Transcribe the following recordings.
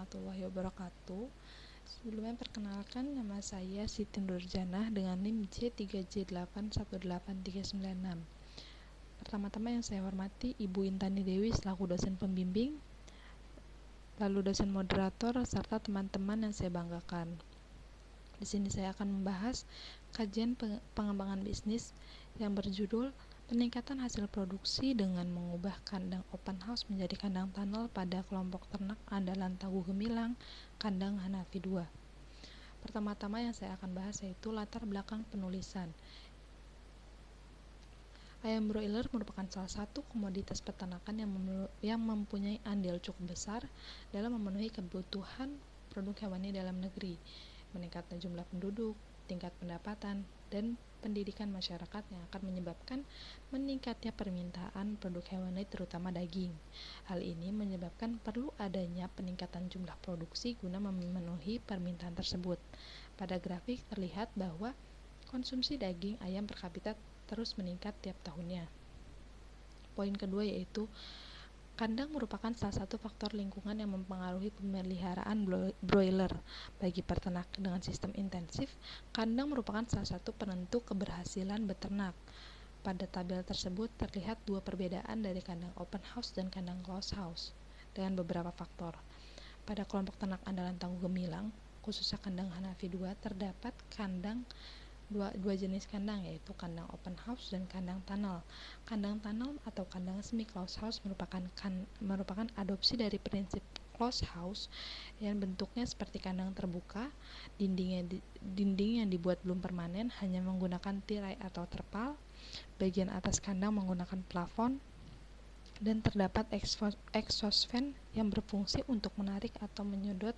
warahmatullahi wabarakatuh. Sebelumnya perkenalkan, nama saya Siti Nurjanah dengan NIM J3J818396. Pertama-tama yang saya hormati Ibu Intani Dewi selaku dosen pembimbing, lalu dosen moderator, serta teman-teman yang saya banggakan. Di sini saya akan membahas kajian pengembangan bisnis yang berjudul peningkatan hasil produksi dengan mengubah kandang open house menjadi kandang tunnel pada kelompok ternak andalan Tangguh Gemilang, kandang Hanafi 2. Pertama-tama yang saya akan bahas yaitu latar belakang penulisan. Ayam broiler merupakan salah satu komoditas peternakan yang mempunyai andil cukup besar dalam memenuhi kebutuhan produk hewani dalam negeri, meningkatnya jumlah penduduk, tingkat pendapatan, dan pendidikan masyarakat yang akan menyebabkan meningkatnya permintaan produk hewani terutama daging. Hal ini menyebabkan perlu adanya peningkatan jumlah produksi guna memenuhi permintaan tersebut. Pada grafik terlihat bahwa konsumsi daging ayam per kapita terus meningkat tiap tahunnya. Poin kedua yaitu kandang merupakan salah satu faktor lingkungan yang mempengaruhi pemeliharaan broiler. Bagi peternak dengan sistem intensif, kandang merupakan salah satu penentu keberhasilan beternak. Pada tabel tersebut terlihat dua perbedaan dari kandang open house dan kandang closed house dengan beberapa faktor. Pada kelompok ternak andalan Tangguh Gemilang, khususnya kandang Hanafi 2, terdapat dua jenis kandang, yaitu kandang open house dan kandang tunnel. Kandang tunnel atau kandang semi closed house merupakan adopsi dari prinsip closed house yang bentuknya seperti kandang terbuka, dinding yang dibuat belum permanen hanya menggunakan tirai atau terpal, bagian atas kandang menggunakan plafon, dan terdapat exhaust fan yang berfungsi untuk menarik atau menyedot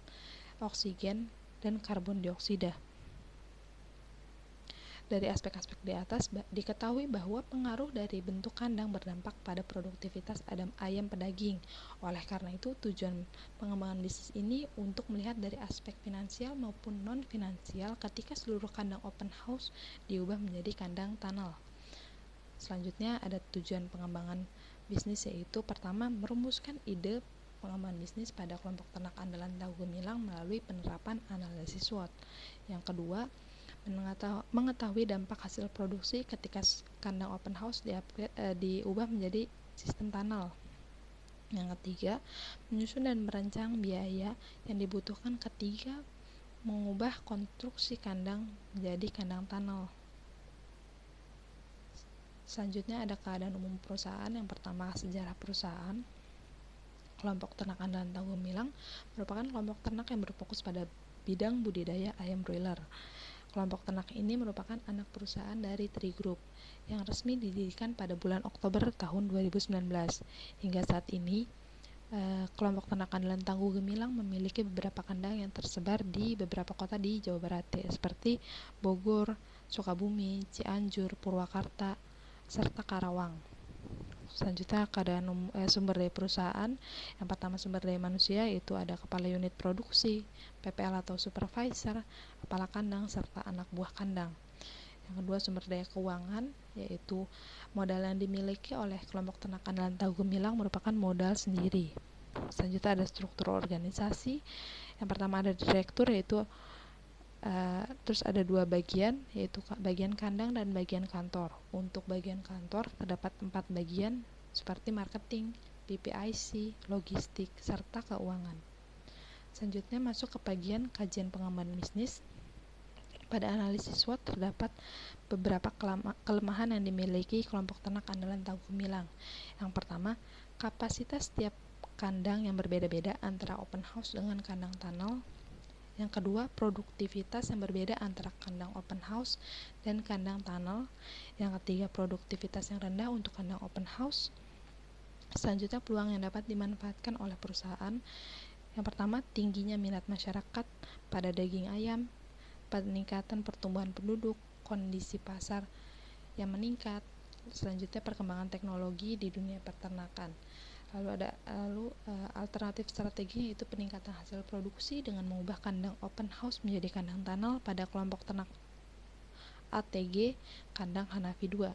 oksigen dan karbon dioksida. Dari aspek-aspek di atas, diketahui bahwa pengaruh dari bentuk kandang berdampak pada produktivitas ayam pedaging. Oleh karena itu, tujuan pengembangan bisnis ini untuk melihat dari aspek finansial maupun non-finansial ketika seluruh kandang open house diubah menjadi kandang tunnel. Selanjutnya, ada tujuan pengembangan bisnis, yaitu pertama, merumuskan ide pengembangan bisnis pada kelompok ternak andalan Tangguh Gemilang melalui penerapan analisis SWOT. Yang kedua, mengetahui dampak hasil produksi ketika kandang open house diubah menjadi sistem tunnel. Yang ketiga, menyusun dan merancang biaya yang dibutuhkan ketika mengubah konstruksi kandang menjadi kandang tunnel. Selanjutnya ada keadaan umum perusahaan. Yang pertama, sejarah perusahaan. Kelompok ternak andalan Tangguh Gemilang merupakan kelompok ternak yang berfokus pada bidang budidaya ayam broiler. Kelompok ternak ini merupakan anak perusahaan dari Tri Group yang resmi didirikan pada bulan Oktober tahun 2019. Hingga saat ini, kelompok ternak andalan Tangguh Gemilang memiliki beberapa kandang yang tersebar di beberapa kota di Jawa Barat, seperti Bogor, Sukabumi, Cianjur, Purwakarta, serta Karawang. Selanjutnya keadaan sumber daya perusahaan. Yang pertama, sumber daya manusia, yaitu ada kepala unit produksi, PPL atau supervisor, kepala kandang, serta anak buah kandang. Yang kedua, sumber daya keuangan, yaitu modal yang dimiliki oleh kelompok ternak andalan Tangguh Gemilang merupakan modal sendiri. Selanjutnya ada struktur organisasi. Yang pertama ada direktur, yaitu terus ada dua bagian, yaitu bagian kandang dan bagian kantor. Untuk bagian kantor terdapat 4 bagian seperti marketing, PPIC, logistik, serta keuangan. Selanjutnya masuk ke bagian kajian pengembangan bisnis. Pada analisis SWOT terdapat beberapa kelemahan yang dimiliki kelompok ternak andalan Tangguh Gemilang. Yang pertama, kapasitas setiap kandang yang berbeda-beda antara open house dengan kandang tunnel. Yang kedua, produktivitas yang berbeda antara kandang open house dan kandang tunnel. Yang ketiga, produktivitas yang rendah untuk kandang open house. Selanjutnya, peluang yang dapat dimanfaatkan oleh perusahaan. Yang pertama, tingginya minat masyarakat pada daging ayam, peningkatan pertumbuhan penduduk, kondisi pasar yang meningkat. Selanjutnya, perkembangan teknologi di dunia peternakan. Lalu alternatif strateginya yaitu peningkatan hasil produksi dengan mengubah kandang open house menjadi kandang tunnel pada kelompok ternak ATG kandang Hanafi 2.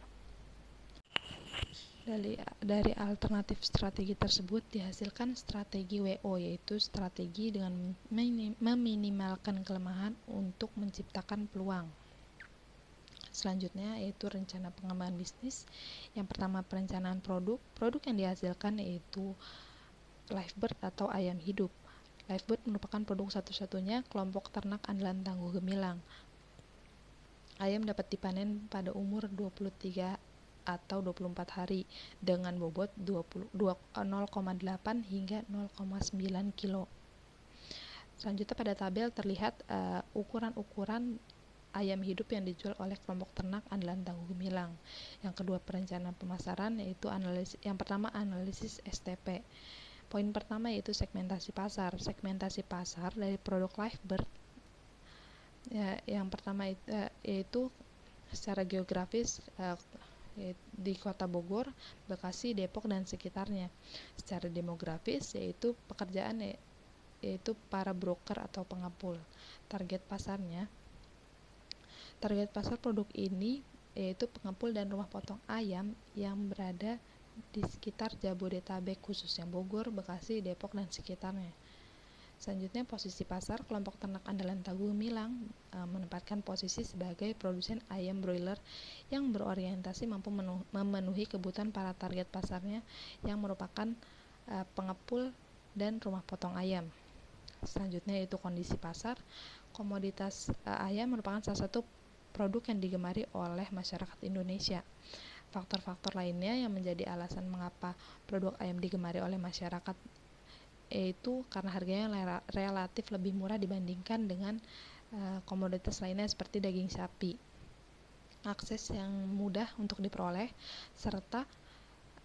Dari alternatif strategi tersebut dihasilkan strategi WO, yaitu strategi dengan meminimalkan kelemahan untuk menciptakan peluang. Selanjutnya yaitu rencana pengembangan bisnis. Yang pertama, perencanaan produk. Produk yang dihasilkan yaitu Livebird atau ayam hidup. Livebird merupakan produk satu-satunya kelompok ternak andalan Tangguh Gemilang. Ayam dapat dipanen pada umur 23 atau 24 hari dengan bobot 0,8 hingga 0,9 kilo. Selanjutnya pada tabel terlihat ukuran-ukuran ayam hidup yang dijual oleh kelompok ternak andalan Tangguh Gemilang. Yang kedua, perencanaan pemasaran, yaitu yang pertama analisis STP. Poin pertama yaitu segmentasi pasar. Segmentasi pasar dari produk Livebird yang pertama yaitu secara geografis di Kota Bogor, Bekasi, Depok dan sekitarnya. Secara demografis yaitu pekerjaan yaitu para broker atau pengepul. Target pasar produk ini yaitu pengepul dan rumah potong ayam yang berada di sekitar Jabodetabek, khususnya Bogor, Bekasi, Depok dan sekitarnya. Selanjutnya, posisi pasar. Kelompok ternak andalan Tangguh Gemilang menempatkan posisi sebagai produsen ayam broiler yang berorientasi mampu memenuhi kebutuhan para target pasarnya yang merupakan pengepul dan rumah potong ayam. Selanjutnya yaitu kondisi pasar. Komoditas ayam merupakan salah satu produk yang digemari oleh masyarakat Indonesia. Faktor-faktor lainnya yang menjadi alasan mengapa produk ayam digemari oleh masyarakat yaitu karena harganya relatif lebih murah dibandingkan dengan komoditas lainnya seperti daging sapi. Akses yang mudah untuk diperoleh serta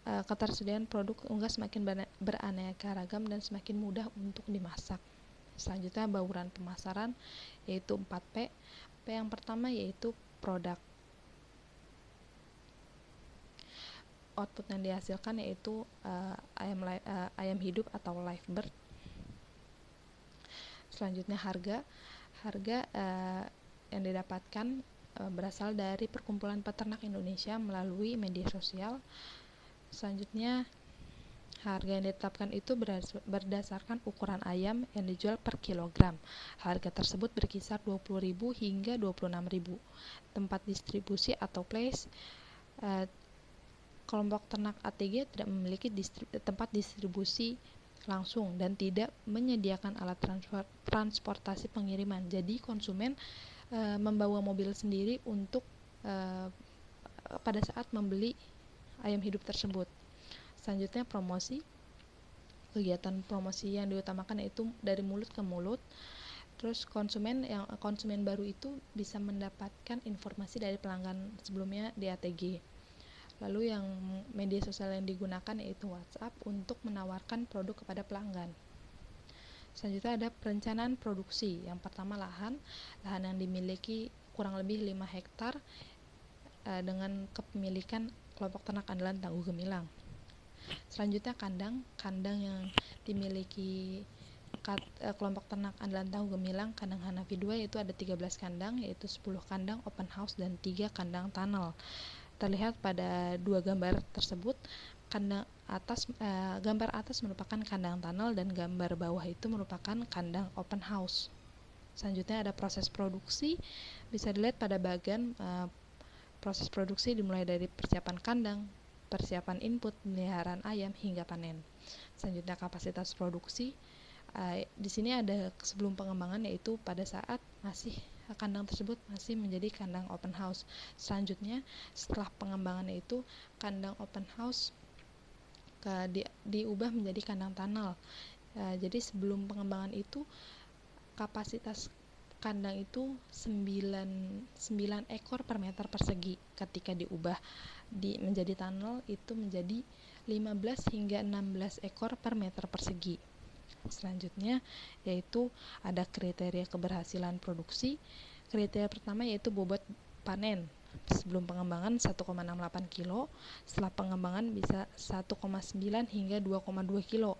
ketersediaan produk unggas semakin beraneka ragam dan semakin mudah untuk dimasak. Selanjutnya bauran pemasaran yaitu 4P. P yang pertama yaitu produk. Output yang dihasilkan yaitu ayam hidup atau Livebird. Selanjutnya harga yang didapatkan berasal dari Perkumpulan Peternak Indonesia melalui media sosial. Selanjutnya harga yang ditetapkan itu berdasarkan ukuran ayam yang dijual per kilogram. Harga tersebut berkisar 20.000 hingga 26.000. Tempat distribusi atau place. Kelompok ternak ATG tidak memiliki tempat distribusi langsung dan tidak menyediakan alat transportasi pengiriman. Jadi konsumen membawa mobil sendiri untuk pada saat membeli ayam hidup tersebut. Selanjutnya promosi. Kegiatan promosi yang diutamakan yaitu dari mulut ke mulut. Terus konsumen baru itu bisa mendapatkan informasi dari pelanggan sebelumnya di ATG. Lalu yang media sosial yang digunakan yaitu WhatsApp untuk menawarkan produk kepada pelanggan. Selanjutnya ada perencanaan produksi. Yang pertama lahan yang dimiliki kurang lebih 5 hektar dengan kepemilikan kelompok ternak andalan Tangguh Gemilang. Selanjutnya kandang yang dimiliki kelompok ternak andalan Tangguh Gemilang kandang Hanafi 2 yaitu ada 13 kandang, yaitu 10 kandang open house dan 3 kandang tunnel. Terlihat pada dua gambar tersebut, gambar atas merupakan kandang tunnel dan gambar bawah itu merupakan kandang open house. Selanjutnya ada proses produksi. Bisa dilihat pada bagian proses produksi dimulai dari persiapan kandang, persiapan input, pemeliharaan ayam hingga panen. Selanjutnya kapasitas produksi. Di sini ada sebelum pengembangan, yaitu pada saat kandang tersebut masih menjadi kandang open house. Selanjutnya setelah pengembangan itu kandang open house diubah menjadi kandang tunnel. Jadi sebelum pengembangan itu kapasitas kandang itu 9 ekor per meter persegi. Ketika diubah menjadi tunnel itu menjadi 15 hingga 16 ekor per meter persegi. Selanjutnya yaitu ada kriteria keberhasilan produksi. Kriteria pertama yaitu bobot panen. Sebelum pengembangan 1,68 kilo, setelah pengembangan bisa 1,9 hingga 2,2 kilo.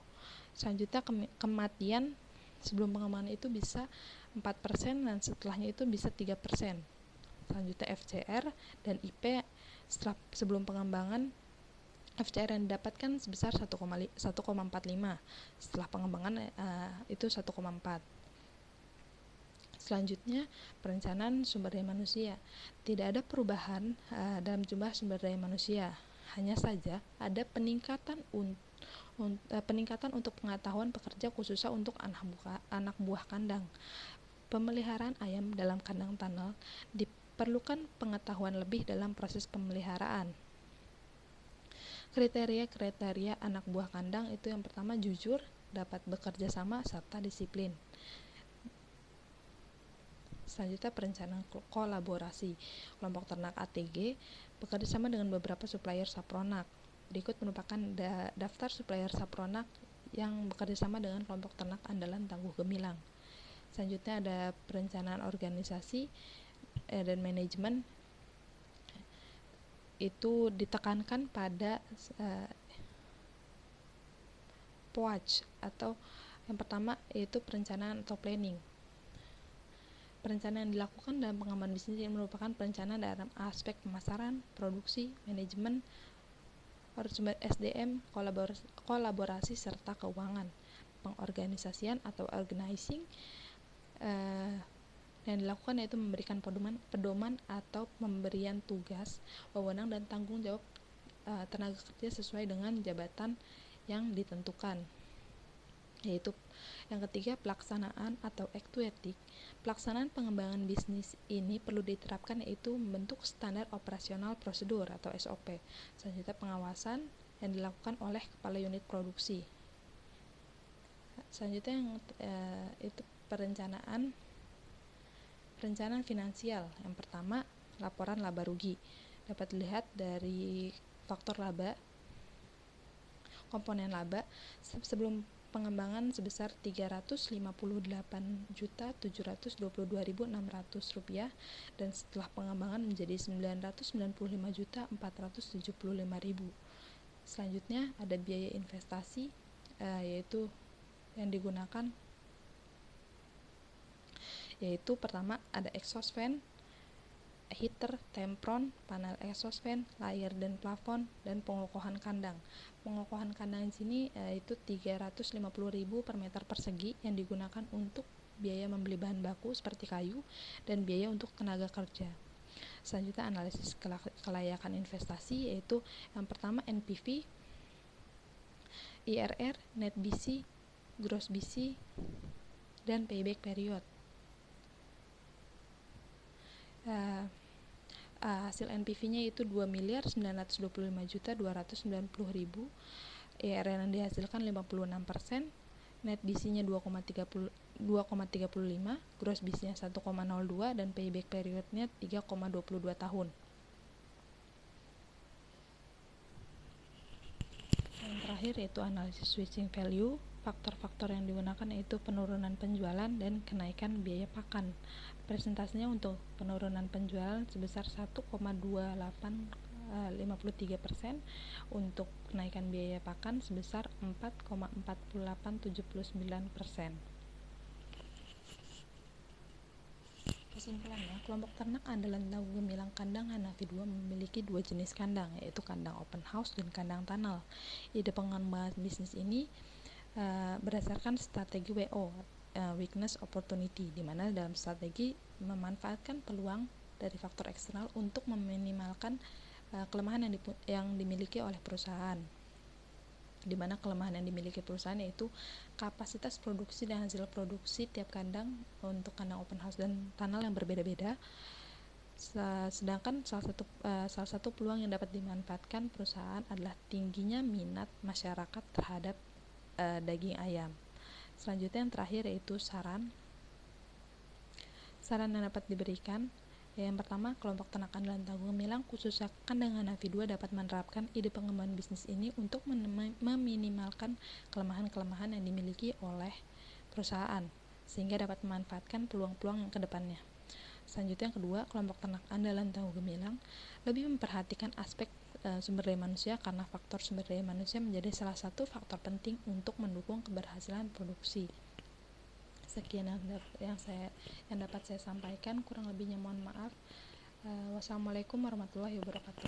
Selanjutnya kematian sebelum pengembangan itu bisa 4% dan setelahnya itu bisa 3%. Selanjutnya FCR dan IP sebelum pengembangan FCR yang didapatkan sebesar 1,45, setelah pengembangan itu 1,4. Selanjutnya, perencanaan sumber daya manusia. Tidak ada perubahan dalam jumlah sumber daya manusia, hanya saja ada peningkatan untuk pengetahuan pekerja, khususnya untuk anak buah kandang. Pemeliharaan ayam dalam kandang tunnel diperlukan pengetahuan lebih dalam proses pemeliharaan. Kriteria anak buah kandang itu yang pertama jujur, dapat bekerja sama, serta disiplin. Selanjutnya, perencanaan kolaborasi. Kelompok ternak ATG bekerja sama dengan beberapa supplier sapronak. Berikut merupakan daftar supplier sapronak yang bekerja sama dengan kelompok ternak andalan Tangguh Gemilang. Selanjutnya ada perencanaan organisasi dan manajemen. Itu ditekankan pada POAJ, atau yang pertama yaitu perencanaan atau planning. Perencanaan yang dilakukan dalam pengembangan bisnis ini merupakan perencanaan dalam aspek pemasaran, produksi, manajemen, sumber SDM, kolaborasi, serta keuangan. Pengorganisasian atau organizing yang dilakukan yaitu memberikan pedoman atau pemberian tugas, wewenang, dan tanggung jawab tenaga kerja sesuai dengan jabatan yang ditentukan. Yaitu yang ketiga, pelaksanaan atau act to ethic. Pelaksanaan pengembangan bisnis ini perlu diterapkan, yaitu membentuk standar operasional prosedur atau SOP. Selanjutnya, pengawasan yang dilakukan oleh kepala unit produksi. Selanjutnya itu perencanaan finansial. Yang pertama, laporan laba rugi. Dapat dilihat dari faktor laba, komponen laba sebelum pengembangan sebesar Rp358.722.600 dan setelah pengembangan menjadi Rp995.475.000. Selanjutnya ada biaya investasi, yaitu yang digunakan yaitu pertama ada exhaust fan, heater, tempron, panel exhaust fan, layar dan plafon, dan pengokohan kandang. Pengokohan kandang di sini itu Rp350.000 per meter persegi yang digunakan untuk biaya membeli bahan baku seperti kayu dan biaya untuk tenaga kerja. Selanjutnya analisis kelayakan investasi, yaitu yang pertama NPV, IRR, Net BC, Gross BC, dan payback period. Hasil NPV-nya itu 2.925.290.000, IRR yang dihasilkan 56%, net BC-nya 2,35, gross BC-nya 1,02, dan payback period-nya 3,22 tahun. Yang terakhir yaitu analisis switching value. Faktor-faktor yang digunakan yaitu penurunan penjualan dan kenaikan biaya pakan. Presentasinya untuk penurunan penjualan sebesar 1,2853%, untuk kenaikan biaya pakan sebesar 4,4879%. Kesimpulannya, kelompok ternak andalan Tangguh Gemilang Kandang Hanafi 2 memiliki dua jenis kandang, yaitu kandang open house dan kandang tunnel. Ide pengembangan bisnis ini berdasarkan strategi WO, weakness opportunity, di mana dalam strategi memanfaatkan peluang dari faktor eksternal untuk meminimalkan kelemahan yang dimiliki oleh perusahaan. Di mana kelemahan yang dimiliki perusahaan yaitu kapasitas produksi dan hasil produksi tiap kandang untuk kandang open house dan tunnel yang berbeda-beda. Sedangkan salah satu peluang yang dapat dimanfaatkan perusahaan adalah tingginya minat masyarakat terhadap daging ayam. Selanjutnya yang terakhir yaitu saran yang dapat diberikan. Yang pertama, kelompok ternak andalan Tangguh Gemilang khususnya kandang Hanafi 2 dapat menerapkan ide pengembangan bisnis ini untuk meminimalkan kelemahan-kelemahan yang dimiliki oleh perusahaan sehingga dapat memanfaatkan peluang-peluang yang kedepannya. Selanjutnya yang kedua, kelompok ternak andalan Tangguh Gemilang lebih memperhatikan aspek sumber daya manusia karena faktor sumber daya manusia menjadi salah satu faktor penting untuk mendukung keberhasilan produksi. Sekian yang dapat saya sampaikan, kurang lebihnya mohon maaf. Wassalamualaikum warahmatullahi wabarakatuh.